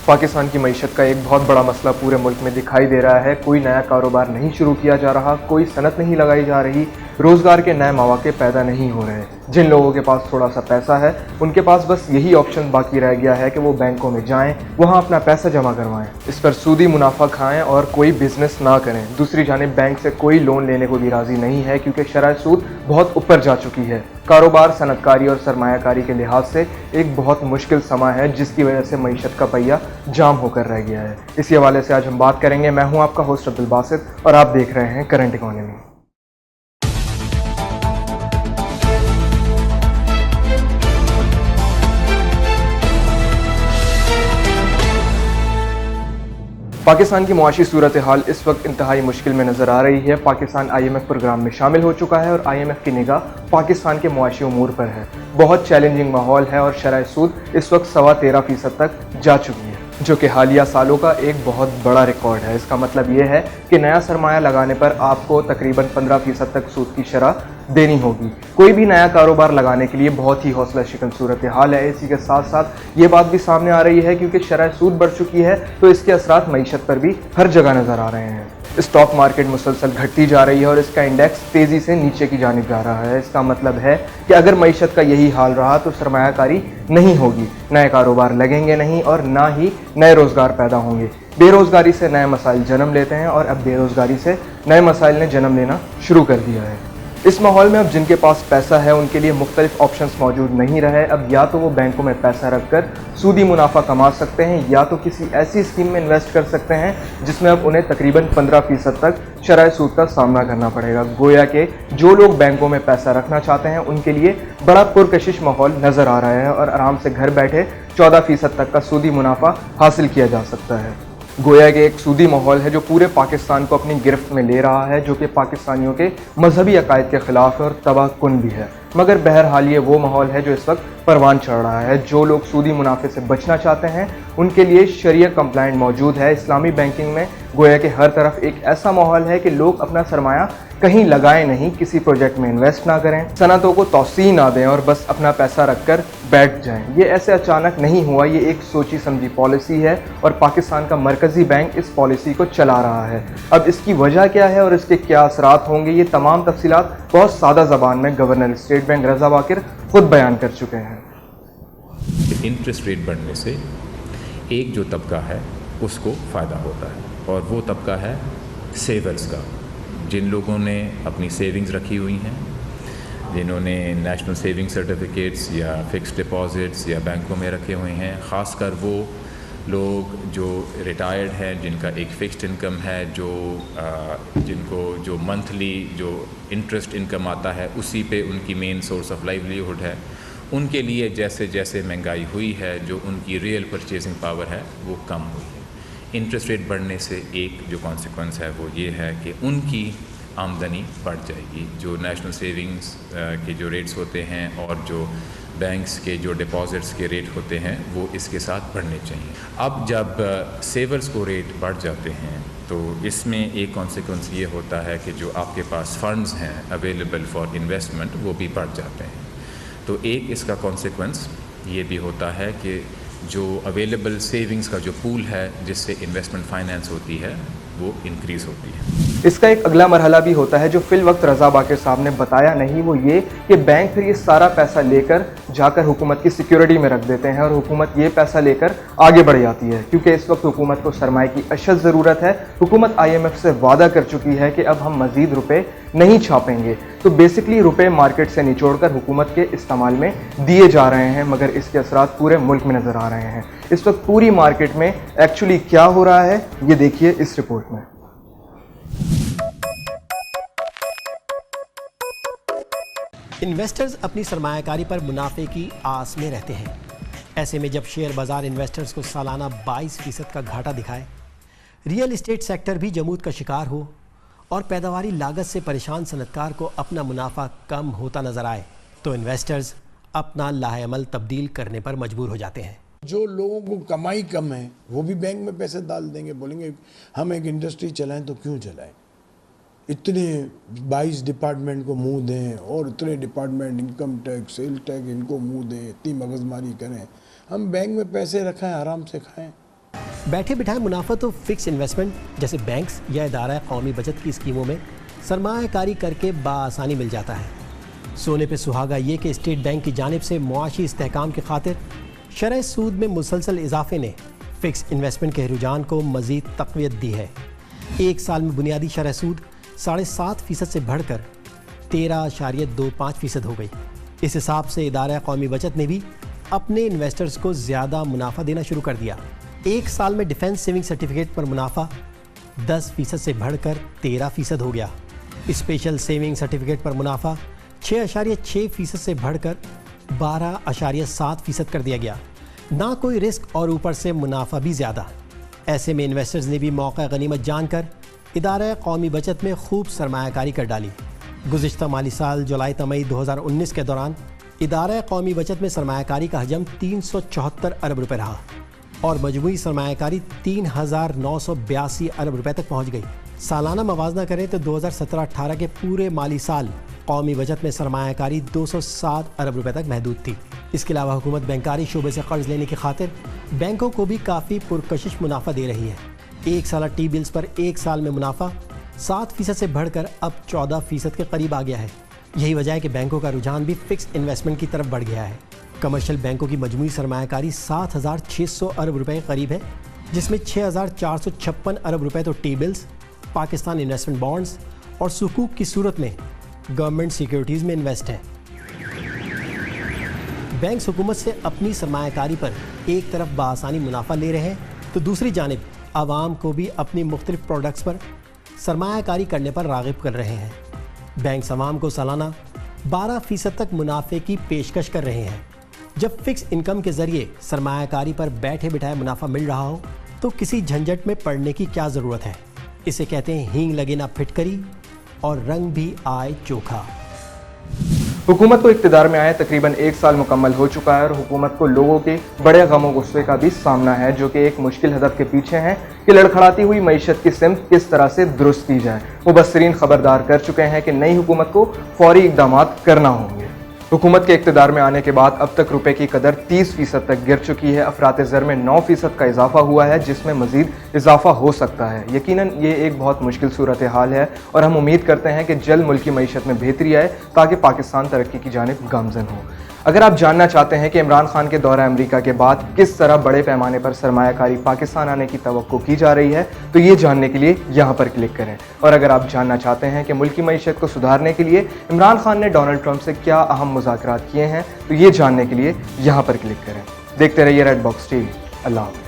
पाकिस्तान की मईशत का एक बहुत बड़ा मसला पूरे मुल्क में दिखाई दे रहा है। कोई नया कारोबार नहीं शुरू किया जा रहा, कोई सनत नहीं लगाई जा रही, रोज़गार के नए मौके पैदा नहीं हो रहे। जिन लोगों के पास थोड़ा सा पैसा है उनके पास बस यही ऑप्शन बाकी रह गया है कि वो बैंकों में जाएं, वहाँ अपना पैसा जमा करवाएं, इस पर सूदी मुनाफा खाएं और कोई बिजनेस ना करें। दूसरी जानिब बैंक से कोई लोन लेने को भी राज़ी नहीं है क्योंकि शरह सूद बहुत ऊपर जा चुकी है। कारोबार, सनतकारी और सरमायाकारी के लिहाज से एक बहुत मुश्किल समा है जिसकी वजह से मईशत का पहिया जाम होकर रह गया है। इसी हवाले से आज हम बात करेंगे। मैं हूं आपका होस्ट अब्दुल बासित और आप देख रहे हैं करंट इकोनॉमी। पाकिस्तान की मुआशी सूरत हाल इस वक्त इंतहाई मुश्किल में नज़र आ रही है। पाकिस्तान IMF प्रोग्राम में शामिल हो चुका है और IMF की निगाह पाकिस्तान के मुआशी उमूर पर है। बहुत चैलेंजिंग माहौल है और शरह सूद इस वक्त 13.25% तक जा चुकी है, जो कि हालिया सालों का एक बहुत बड़ा रिकॉर्ड है। इसका मतलब ये है कि नया सरमाया लगाने पर आपको तकरीबन 15% तक सूद की शरह देनी होगी। कोई भी नया कारोबार लगाने के लिए बहुत ही हौसला शिकन सूरत हाल है। इसी के साथ साथ ये बात भी सामने आ रही है क्योंकि शरह सूद बढ़ चुकी है तो इसके असरात मईशत पर भी हर जगह नज़र आ रहे हैं। स्टॉक मार्केट मुसलसल घटती जा रही है और इसका इंडेक्स तेज़ी से नीचे की जानिब जा रहा है। इसका मतलब है कि अगर मईशत का यही हाल रहा तो सरमायाकारी नहीं होगी, नए कारोबार लगेंगे नहीं और ना ही नए रोज़गार पैदा होंगे। बेरोज़गारी से नए मसाइल जन्म लेते हैं और अब बेरोज़गारी से नए मसाइल ने जन्म लेना शुरू कर दिया है। इस माहौल में अब जिनके पास पैसा है उनके लिए मुख्तलिफ ऑप्शंस मौजूद नहीं रहे। अब या तो वो बैंकों में पैसा रखकर सूदी मुनाफा कमा सकते हैं या तो किसी ऐसी स्कीम में इन्वेस्ट कर सकते हैं जिसमें अब उन्हें तकरीबन 15% तक शरह सूद का सामना करना पड़ेगा। गोया के जो लोग बैंकों में पैसा रखना चाहते हैं उनके लिए बड़ा पुरकशिश माहौल नज़र आ रहा है और आराम से घर बैठे 14% तक का सूदी मुनाफा हासिल किया जा सकता है। गोया के एक सूदी माहौल है जो पूरे पाकिस्तान को अपनी गिरफ्त में ले रहा है, जो कि पाकिस्तानियों के मजहबी अकायद के ख़िलाफ़ है और तबाहकुन भी है। मगर बहरहाल ये वो माहौल है जो इस वक्त परवान चढ़ रहा है। जो लोग सूदी मुनाफे से बचना चाहते हैं उनके लिए शरिया कंप्लाइंट मौजूद है। इस्लामी बैंकिंग में गोया के हर तरफ एक ऐसा माहौल है कि लोग अपना सरमाया कहीं लगाएं नहीं, किसी प्रोजेक्ट में इन्वेस्ट ना करें, सनतों को तौसीह ना दें और बस अपना पैसा रखकर बैठ जाएं। ये ऐसे अचानक नहीं हुआ, ये एक सोची समझी पॉलिसी है और पाकिस्तान का मरकज़ी बैंक इस पॉलिसी को चला रहा है। अब इसकी वजह क्या है और इसके क्या असरात होंगे, ये तमाम तफसीलात बहुत सादा ज़बान में गवर्नर स्टेट बैंक रज़ा बाकिर खुद बयान कर चुके हैं। इंटरेस्ट रेट बढ़ने से एक जो तबका है उसको फ़ायदा होता है और वो तबका है सेवर्स का, जिन लोगों ने अपनी सेविंग्स रखी हुई हैं, जिन्होंने नेशनल सेविंग सर्टिफिकेट्स या फ़िक्स्ड डिपॉज़िट्स या बैंकों में रखे हुए हैं। ख़ासकर वो लोग जो रिटायर्ड हैं, जिनका एक फ़िक्स्ड इनकम है, जिनको जो मंथली जो इंटरेस्ट इनकम आता है उसी पे उनकी मेन सोर्स ऑफ लाइवलीहुड है, उनके लिए जैसे जैसे महंगाई हुई है जो उनकी रियल परचेजिंग पावर है वो कम हुई है। इंटरेस्ट रेट बढ़ने से एक जो कॉन्सिक्वेंस है वो ये है कि उनकी आमदनी बढ़ जाएगी। जो नेशनल सेविंग्स के जो रेट्स होते हैं और जो बैंक्स के जो डिपॉजिट्स के रेट होते हैं वो इसके साथ बढ़ने चाहिए। अब जब सेवर्स को रेट बढ़ जाते हैं तो इसमें एक कॉन्सिक्वेंस ये होता है कि जो आपके पास फंड्स हैं अवेलेबल फॉर इन्वेस्टमेंट वो भी बढ़ जाते हैं। तो एक इसका कॉन्सिक्वेंस ये भी होता है कि जो अवेलेबल सेविंग्स का जो पूल है जिससे इन्वेस्टमेंट फाइनेंस होती है वो इंक्रीज़ होती है। इसका एक अगला मरहला भी होता है जो फिल वक्त रज़ा बाकिर साहब ने बताया नहीं, वो ये कि बैंक फिर ये सारा पैसा लेकर जाकर हुकूमत की सिक्योरिटी में रख देते हैं और हुकूमत ये पैसा लेकर आगे बढ़ जाती है क्योंकि इस वक्त हुकूमत को सरमाए की अशद ज़रूरत है। हुकूमत IMF से वादा कर चुकी है कि अब हम मज़ीद रुपए नहीं छापेंगे, तो बेसिकली रुपए मार्केट से निचोड़कर हुकूमत के इस्तेमाल में दिए जा रहे हैं, मगर इसके असरात पूरे मुल्क में नज़र आ रहे हैं। इस वक्त पूरी मार्केट में एक्चुअली क्या हो रहा है ये देखिए इस रिपोर्ट में। इन्वेस्टर्स अपनी सरमायाकारी पर मुनाफे की आस में रहते हैं। ऐसे में जब शेयर बाजार इन्वेस्टर्स को सालाना 22% का घाटा दिखाए, रियल एस्टेट सेक्टर भी जमूद का शिकार हो और पैदावारी लागत से परेशान सनतकार को अपना मुनाफा कम होता नजर आए, तो इन्वेस्टर्स अपना लाहेअमल तब्दील करने पर मजबूर हो जाते हैं। जो लोगों को कमाई कम है वो भी बैंक में पैसे डाल देंगे, बोलेंगे हम एक इंडस्ट्री चलाएं तो क्यों चलाएं, इतने 22 डिपार्टमेंट को मुंह दें और इतने department income tax, sale tax इनको मुंह दें, इतनी मगजमारी करें, हम बैंक में पैसे रखें, आराम से खाएं। बैठे बिठाए मुनाफा तो फिक्स इन्वेस्टमेंट जैसे बैंक्स या इदारा कौमी बचत की स्कीमों में सरमायाकारी करके बाआसानी मिल जाता है। सोने पे सुहागा ये कि स्टेट बैंक की जानिब से मुआशी इस्तेहकाम की खातिर शरह सूद में मुसलसल इजाफे ने फिक्स इन्वेस्टमेंट के रुझान को मज़ीद तक़वियत दी है। एक साल में बुनियादी शरह सूद 7.5% से बढ़कर 13.25% हो गई। इस हिसाब से इदारा कौमी बचत ने भी अपने इन्वेस्टर्स को ज़्यादा मुनाफा देना शुरू कर दिया। एक साल में डिफेंस सेविंग सर्टिफिकेट पर मुनाफा 10% से बढ़कर 13% हो गया। स्पेशल सेविंग सर्टिफिकेट पर मुनाफा 6.6% से बढ़कर 12.7% कर दिया गया। ना कोई रिस्क और ऊपर से मुनाफा भी ज़्यादा। ऐसे में इन्वेस्टर्स ने भी मौका गनीमत जानकर इदारा कौमी बचत में खूब सरमायाकारी कर डाली। गुज़िश्ता माली साल जुलाई मई 2019 के दौरान इदारा कौमी बचत में सरमायाकारी का हजम 374 अरब रुपये रहा और मजमूई सरमायाकारी 3,982 अरब रुपये तक पहुँच गई। सालाना मवाजना करें तो 2017-18 के पूरे माली साल कौमी बचत में सरमायाकारी 207 अरब रुपये तक महदूद थी। इसके अलावा हुकूमत बैंकारी शोबे से कर्ज लेने की खातिर बैंकों को भी काफ़ी पुरकशिश मुनाफा दे रही है। एक साल टी बिल्स पर एक साल में मुनाफा 7% से बढ़कर अब 14% के करीब आ गया है। यही वजह है कि बैंकों का रुझान भी फिक्स इन्वेस्टमेंट की तरफ बढ़ गया है। कमर्शियल बैंकों की मजमूई सरमायाकारी 7,600 अरब रुपये के करीब है, जिसमें 6,456 अरब रुपये तो T bills, Pakistan investment bonds और सुकूक की सूरत में गवर्नमेंट सिक्योरिटीज़ में इन्वेस्ट है। बैंक हुकूमत से अपनी सरमायाकारी पर एक तरफ बाआसानी मुनाफा ले रहे हैं तो दूसरी जानिब आवाम को भी अपनी मुख्तलिफ प्रोडक्ट्स पर सरमायाकारी करने पर राग़िब कर रहे हैं। बैंक आवाम को सालाना 12% तक मुनाफे की पेशकश कर रहे हैं। जब फिक्स इनकम के ज़रिए सरमायाकारी पर बैठे बिठाए मुनाफा मिल रहा हो तो किसी झंझट में पड़ने की क्या ज़रूरत है। इसे कहते हैं हींग लगे ना फिटकरी और रंग भी आए चोखा। हुकूमत को इक़्तिदार में आए तकरीबन एक साल मुकम्मल हो चुका है और हुकूमत को लोगों के बड़े गम गुस्से का भी सामना है, जो कि एक मुश्किल हदफ के पीछे हैं कि लड़खड़ाती हुई मईशत की सिमत किस तरह से दुरुस्त की जाए। मुबस्सिरीन खबरदार कर चुके हैं कि नई हुकूमत को फौरी इक़दामात करना होंगे। हुकूमत के इक़्तिदार में आने के बाद अब तक रुपए की कदर 30% तक गिर चुकी है। अफरात ज़र में 9% का इजाफा हुआ है, जिसमें मज़ीद इजाफा हो सकता है। यकीनन ये एक बहुत मुश्किल सूरत हाल है और हम उम्मीद करते हैं कि जल्द मुल्की मईशत में बेहतरी आए ताकि पाकिस्तान तरक्की की जानिब गामज़न हो। अगर आप जानना चाहते हैं कि इमरान खान के दौरा अमरीका के बाद किस तरह बड़े पैमाने पर सरमायाकारी पाकिस्तान आने की तवक्को की जा रही है तो ये जानने के लिए यहाँ पर क्लिक करें। और अगर आप जानना चाहते हैं कि मुल्की मईशत को सुधारने के लिए इमरान खान ने डोनाल्ड ट्रंप से क्या अहम मुज़ाकरात किए हैं तो ये जानने के लिए यहाँ पर क्लिक करें। देखते रहिए रेड बॉक्स टीवी। अल्लाह हाफ़िज़।